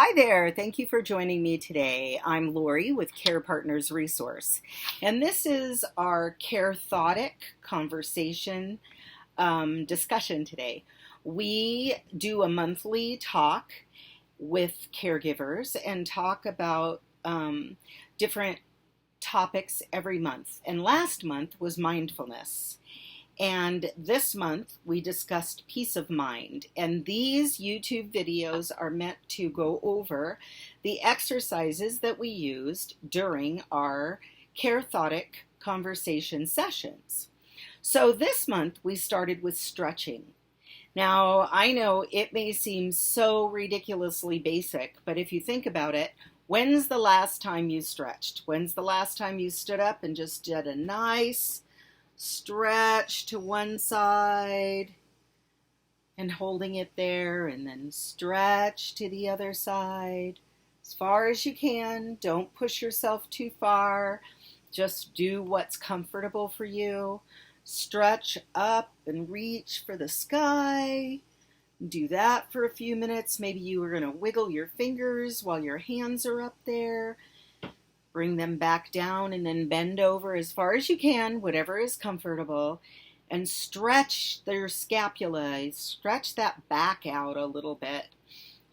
Hi there. Thank you for joining me today. I'm Lori with Care Partners Resource, and this is our CAREthartic Conversation discussion today. We do a monthly talk with caregivers and talk about different topics every month. And last month was mindfulness. And this month we discussed peace of mind. And these YouTube videos are meant to go over the exercises that we used during our CAREthartic conversation sessions. So this month we started with stretching. Now, I know it may seem so ridiculously basic, but if you think about it, when's the last time you stretched? When's the last time you stood up and just did a nice stretch to one side and holding it there, and then stretch to the other side as far as you can. Don't push yourself too far. Just do what's comfortable for you. Stretch up and reach for the sky. Do that for a few minutes. Maybe you are going to wiggle your fingers while your hands are up there. Bring them back down and then bend over as far as you can, whatever is comfortable, and stretch their scapula. Stretch that back out a little bit.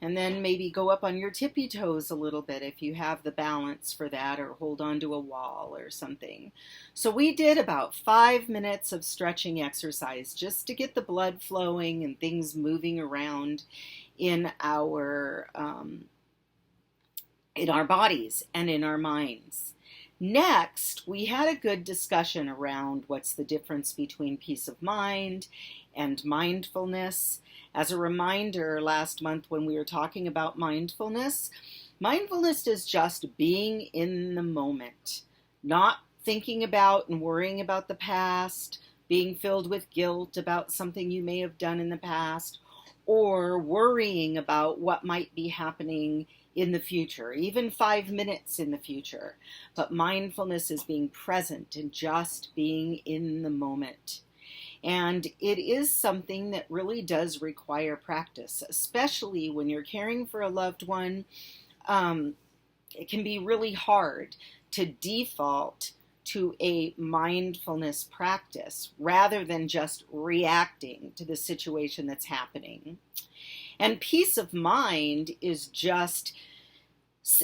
And then maybe go up on your tippy toes a little bit if you have the balance for that, or hold on to a wall or something. So we did about 5 minutes of stretching exercise just to get the blood flowing and things moving around in our bodies and in our minds. Next, we had a good discussion around what's the difference between peace of mind and mindfulness. As a reminder, last month when we were talking about mindfulness, mindfulness is just being in the moment, not thinking about and worrying about the past, being filled with guilt about something you may have done in the past, or worrying about what might be happening in the future, even 5 minutes in the future. But mindfulness is being present and just being in the moment. And it is something that really does require practice, especially when you're caring for a loved one. It can be really hard to default to a mindfulness practice rather than just reacting to the situation that's happening. And peace of mind is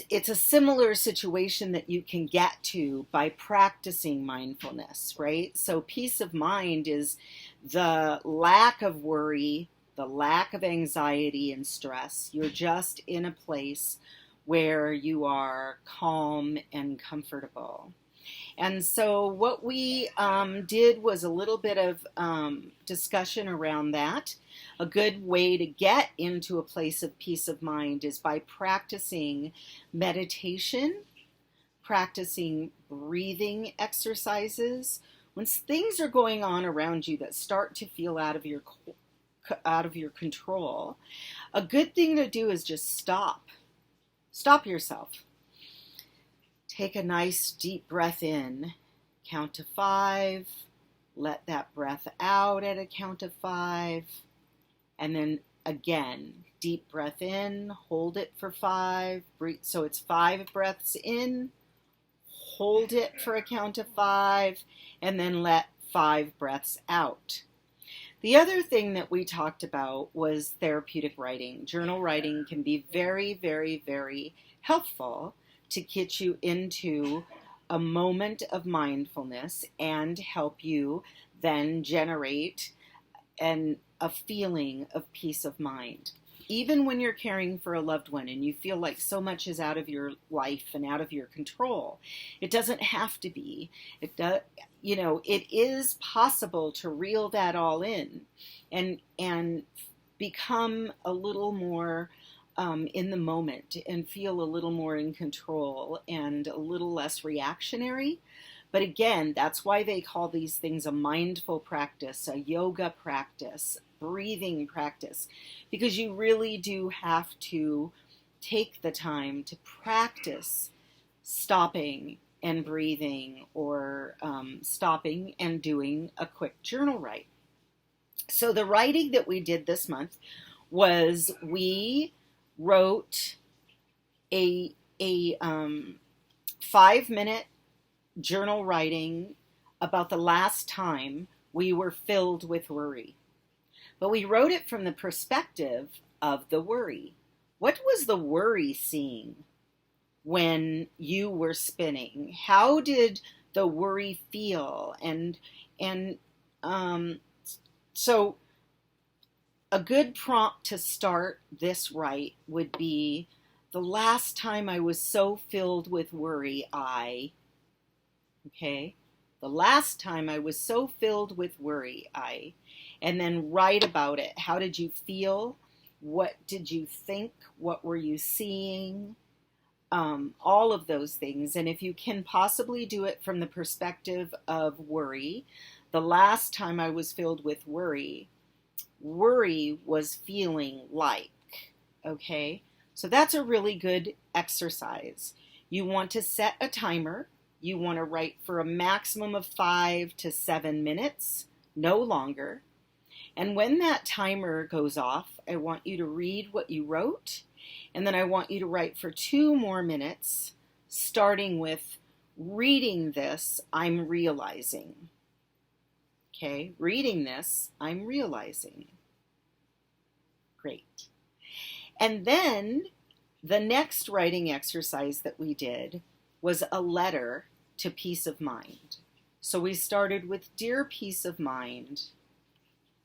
it's a similar situation that you can get to by practicing mindfulness, right? So peace of mind is the lack of worry, the lack of anxiety and stress. You're just in a place where you are calm and comfortable. And so what we did was a little bit of discussion around that. A good way to get into a place of peace of mind is by practicing meditation, practicing breathing exercises. When things are going on around you that start to feel out of your control, a good thing to do is just stop. Stop yourself. Take a nice deep breath in, count to 5, let that breath out at a count of 5, and then again, deep breath in, hold it for 5, breathe, so it's 5 breaths in, hold it for a count of 5, and then let 5 breaths out. The other thing that we talked about was therapeutic writing. Journal writing can be very, very, very helpful to get you into a moment of mindfulness and help you then generate a feeling of peace of mind. Even when you're caring for a loved one and you feel like so much is out of your life and out of your control, it doesn't have to be. It is possible to reel that all in and become a little more in the moment and feel a little more in control and a little less reactionary. But again, that's why they call these things a mindful practice, a yoga practice, breathing practice, because you really do have to take the time to practice stopping and breathing, or stopping and doing a quick journal write. So the writing that we did this month was we wrote a 5-minute journal writing about the last time we were filled with worry. But we wrote it from the perspective of the worry. What was the worry seeing when you were spinning? How did the worry feel? And so a good prompt to start this right would be, the last time I was so filled with worry, okay? The last time I was so filled with worry, and then write about it. How did you feel? What did you think? What were you seeing? All of those things. And if you can possibly do it from the perspective of worry, the last time I was filled with worry, worry was feeling like, okay? So that's a really good exercise. You want to set a timer. You want to write for a maximum of 5 to 7 minutes, no longer. And when that timer goes off, I want you to read what you wrote, and then I want you to write for 2 more minutes, starting with, reading this, I'm realizing. Okay, reading this, I'm realizing. Great. And then the next writing exercise that we did was a letter to peace of mind. So we started with, Dear Peace of Mind,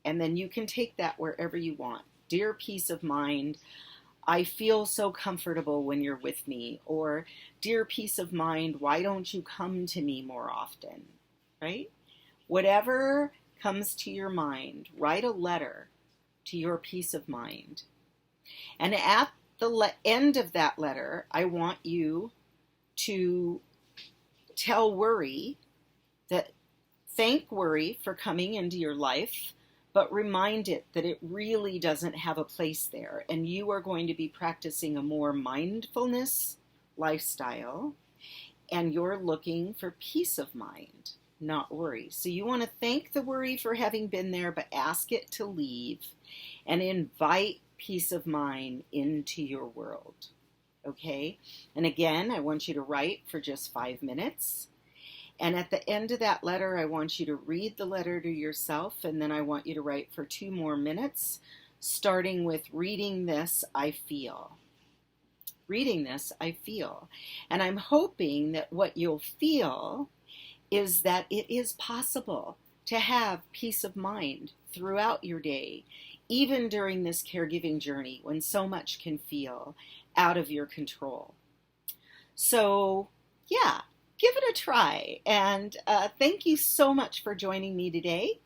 and then you can take that wherever you want. Dear Peace of Mind, I feel so comfortable when you're with me. Or, Dear Peace of Mind, why don't you come to me more often? Right? Whatever comes to your mind, write a letter to your peace of mind. And at the end of that letter, I want you to tell worry that, thank worry for coming into your life, but remind it that it really doesn't have a place there. And you are going to be practicing a more mindfulness lifestyle, and you're looking for peace of mind, not worry. So you want to thank the worry for having been there, but ask it to leave and invite peace of mind into your world. Okay? And again, I want you to write for just 5 minutes. And at the end of that letter, I want you to read the letter to yourself, and then I want you to write for 2 more minutes, starting with, reading this, I feel. Reading this, I feel. And I'm hoping that what you'll feel is that it is possible to have peace of mind throughout your day, even during this caregiving journey when so much can feel out of your control. So, yeah. Give it a try, and thank you so much for joining me today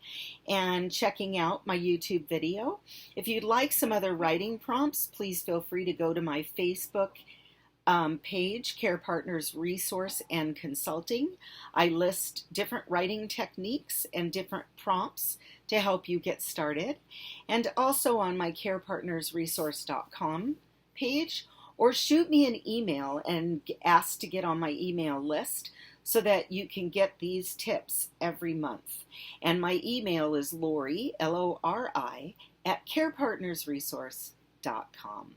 and checking out my YouTube video. If you'd like some other writing prompts, please feel free to go to my Facebook page, Care Partners Resource and Consulting. I list different writing techniques and different prompts to help you get started, and also on my carepartnersresource.com page. Or shoot me an email and ask to get on my email list so that you can get these tips every month. And my email is Lori, Lori, at carepartnersresource.com.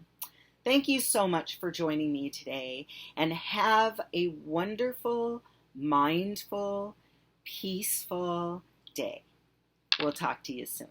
Thank you so much for joining me today, and have a wonderful, mindful, peaceful day. We'll talk to you soon.